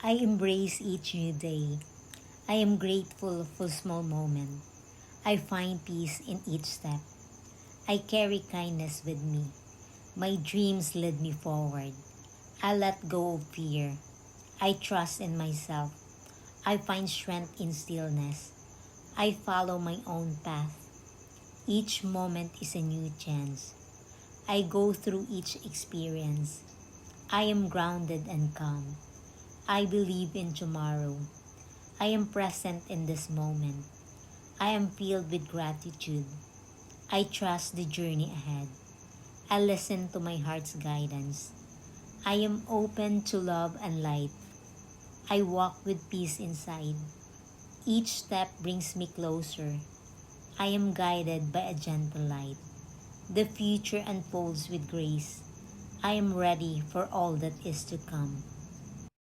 I embrace each new day. I am grateful for small moments. I find peace in each step. I carry kindness with me. My dreams lead me forward. I let go of fear. I trust in myself. I find strength in stillness. I follow my own path. Each moment is a new chance. I go through each experience. I am grounded and calm. I believe in tomorrow. I am present in this moment. I am filled with gratitude. I trust the journey ahead. I listen to my heart's guidance. I am open to love and light. I walk with peace inside. Each step brings me closer. I am guided by a gentle light. The future unfolds with grace. I am ready for all that is to come.